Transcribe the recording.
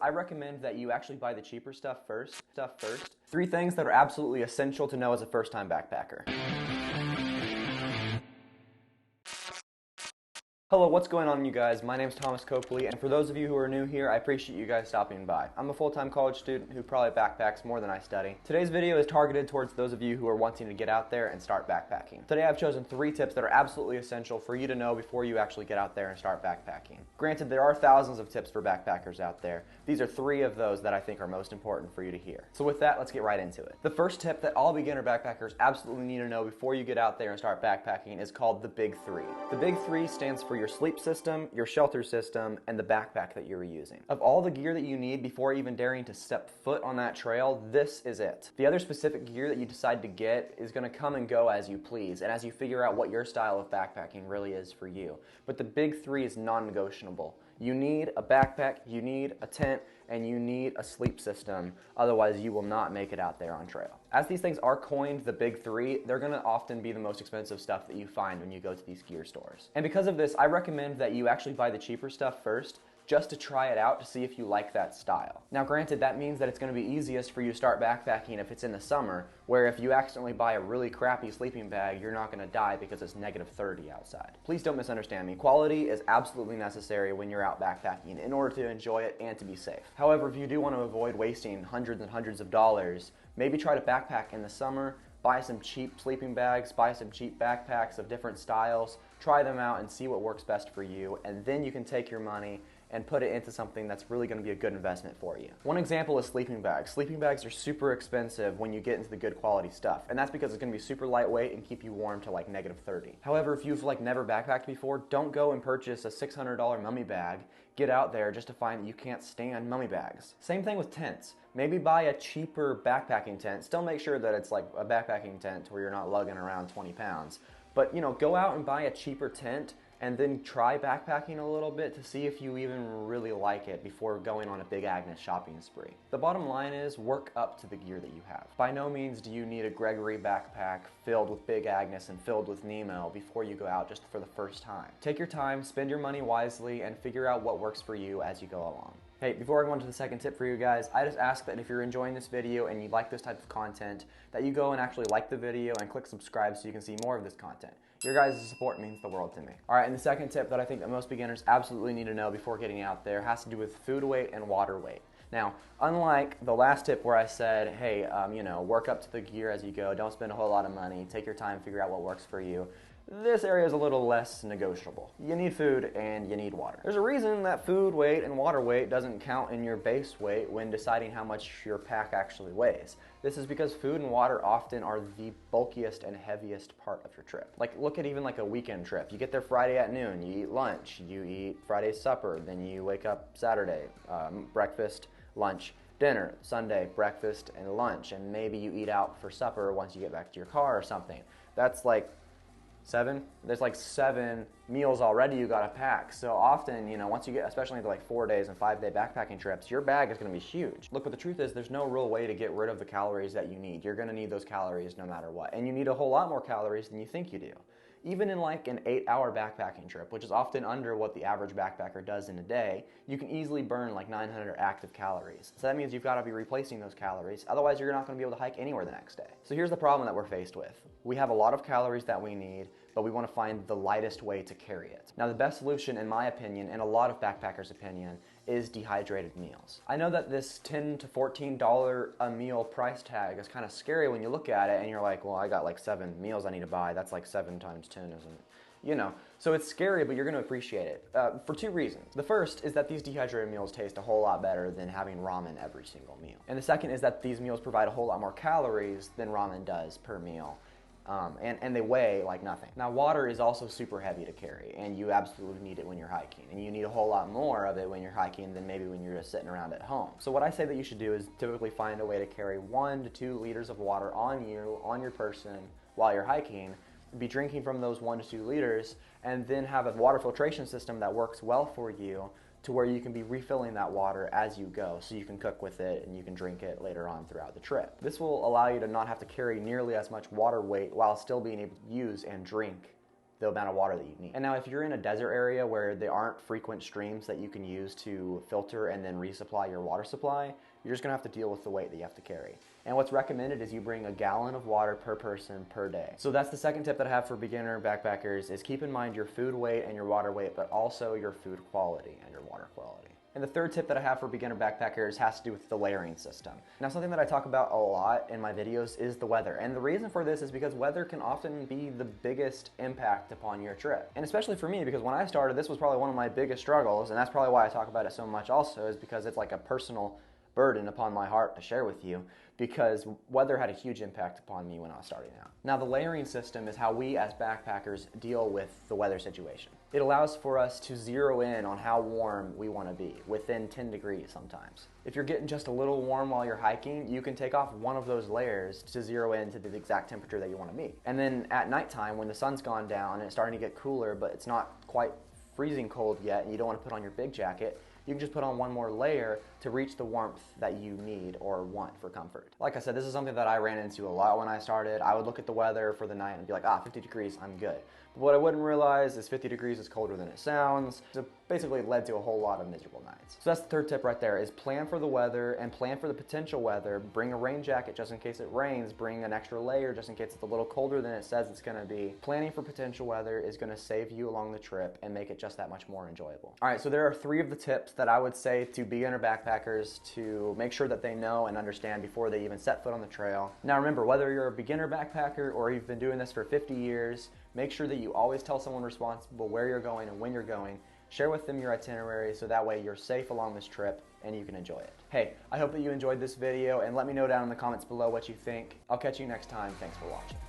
I recommend that you actually buy the cheaper stuff first. 3 things that are absolutely essential to know as a first-time backpacker. Hello, what's going on, you guys? My name's Thomas Copley, and for those of you who are new here, I appreciate you guys stopping by. I'm a full-time college student who probably backpacks more than I study. Today's video is targeted towards those of you who are wanting to get out there and start backpacking. Today I've chosen 3 tips that are absolutely essential for you to know before you actually get out there and start backpacking. Granted, there are thousands of tips for backpackers out there. These are 3 of those that I think are most important for you to hear. So with that, let's get right into it. The first tip that all beginner backpackers absolutely need to know before you get out there and start backpacking is called the Big 3. The Big 3 stands for your sleep system, your shelter system, and the backpack that you're using. Of all the gear that you need before even daring to step foot on that trail, this is it. The other specific gear that you decide to get is going to come and go as you please, and as you figure out what your style of backpacking really is for you. But the Big 3 is non-negotiable. You need a backpack, you need a tent, and you need a sleep system. Otherwise, you will not make it out there on trail. As these things are coined the Big 3, they're going to often be the most expensive stuff that you find when you go to these gear stores. And because of this, I recommend that you actually buy the cheaper stuff first, just to try it out to see if you like that style. Now granted, that means that it's going to be easiest for you to start backpacking if it's in the summer, where if you accidentally buy a really crappy sleeping bag, you're not going to die because it's -30 outside. Please don't misunderstand me. Quality is absolutely necessary when you're out backpacking in order to enjoy it and to be safe. However, if you do want to avoid wasting hundreds and hundreds of dollars, maybe try to backpack in the summer, buy some cheap sleeping bags, buy some cheap backpacks of different styles, try them out and see what works best for you, and then you can take your money and put it into something that's really going to be a good investment for you. One example is sleeping bags. Sleeping bags are super expensive when you get into the good quality stuff, and that's because it's going to be super lightweight and keep you warm to like -30. However, if you've never backpacked before, don't go and purchase a $600 mummy bag. Get out there just to find that you can't stand mummy bags. Same thing with tents. Maybe buy a cheaper backpacking tent. Still make sure that it's like a backpacking tent where you're not lugging around 20 pounds. But go out and buy a cheaper tent and then try backpacking a little bit to see if you even really like it before going on a big Agnes shopping spree. The bottom line is work up to the gear that you have. By no means do you need a Gregory backpack filled with Big Agnes and filled with Nemo before you go out just for the first time. Take your time, spend your money wisely, and figure out what works for you as you go along. Hey, before I go on to the second tip for you guys, I just ask that if you're enjoying this video and you like this type of content, that you go and actually like the video and click subscribe so you can see more of this content. Your guys' support means the world to me. Alright, and the second tip that I think that most beginners absolutely need to know before getting out there has to do with food weight and water weight. Now, unlike the last tip where I said, hey, work up to the gear as you go, don't spend a whole lot of money, take your time, figure out what works for you, this area is a little less negotiable. You need food and you need water. There's a reason that food weight and water weight doesn't count in your base weight when deciding how much your pack actually weighs. This is because food and water often are the bulkiest and heaviest part of your trip. Look at even a weekend trip. You get there Friday at noon, you eat lunch, you eat Friday's supper, then you wake up Saturday, breakfast, lunch, dinner, Sunday, breakfast and lunch, and maybe you eat out for supper once you get back to your car or something. That's there's 7 meals already you gotta pack. So often, once you get, especially into 4 days and 5-day backpacking trips, your bag is gonna be huge. Look, but the truth is there's no real way to get rid of the calories that you need. You're gonna need those calories no matter what. And you need a whole lot more calories than you think you do. Even in an 8-hour backpacking trip, which is often under what the average backpacker does in a day, you can easily burn 900 active calories. So that means you've got to be replacing those calories, otherwise you're not going to be able to hike anywhere the next day. So here's the problem that we're faced with. We have a lot of calories that we need, but we want to find the lightest way to carry it. Now the best solution, in my opinion, and a lot of backpackers' opinion, is dehydrated meals. I know that this $10 to $14 a meal price tag is kind of scary when you look at it and you're like, well, I got 7 meals I need to buy. That's 7 times 10, isn't it? So it's scary, but you're going to appreciate it for 2 reasons. The first is that these dehydrated meals taste a whole lot better than having ramen every single meal. And the second is that these meals provide a whole lot more calories than ramen does per meal. And they weigh like nothing. Now water is also super heavy to carry, and you absolutely need it when you're hiking, and you need a whole lot more of it when you're hiking than maybe when you're just sitting around at home. So what I say that you should do is typically find a way to carry 1 to 2 liters of water on your person while you're hiking, be drinking from those 1 to 2 liters, and then have a water filtration system that works well for you to where you can be refilling that water as you go, so you can cook with it and you can drink it later on throughout the trip. This will allow you to not have to carry nearly as much water weight while still being able to use and drink the amount of water that you need. And now if you're in a desert area where there aren't frequent streams that you can use to filter and then resupply your water supply, you're just gonna have to deal with the weight that you have to carry. And what's recommended is you bring a gallon of water per person per day. So that's the second tip that I have for beginner backpackers, is keep in mind your food weight and your water weight, but also your food quality and your water quality. And the third tip that I have for beginner backpackers has to do with the layering system. Now, something that I talk about a lot in my videos is the weather. And the reason for this is because weather can often be the biggest impact upon your trip. And especially for me, because when I started, this was probably one of my biggest struggles, and that's probably why I talk about it so much also, is because it's like a personal burden upon my heart to share with you, because weather had a huge impact upon me when I was starting out. Now, the layering system is how we as backpackers deal with the weather situation. It allows for us to zero in on how warm we want to be, within 10 degrees sometimes. If you're getting just a little warm while you're hiking, you can take off one of those layers to zero in to the exact temperature that you want to meet. And then at nighttime, when the sun's gone down and it's starting to get cooler, but it's not quite freezing cold yet, and you don't want to put on your big jacket, you can just put on one more layer to reach the warmth that you need or want for comfort. Like I said, this is something that I ran into a lot when I started. I would look at the weather for the night and be like, 50 degrees, I'm good. But what I wouldn't realize is 50 degrees is colder than it sounds. So basically it led to a whole lot of miserable nights. So that's the third tip right there, is plan for the weather and plan for the potential weather. Bring a rain jacket just in case it rains. Bring an extra layer just in case it's a little colder than it says it's gonna be. Planning for potential weather is gonna save you along the trip and make it just that much more enjoyable. All right, so there are 3 of the tips that I would say to beginner backpackers to make sure that they know and understand before they even set foot on the trail. Now remember, whether you're a beginner backpacker or you've been doing this for 50 years, make sure that you always tell someone responsible where you're going and when you're going. Share with them your itinerary so that way you're safe along this trip and you can enjoy it. Hey, I hope that you enjoyed this video, and let me know down in the comments below what you think. I'll catch you next time. Thanks for watching.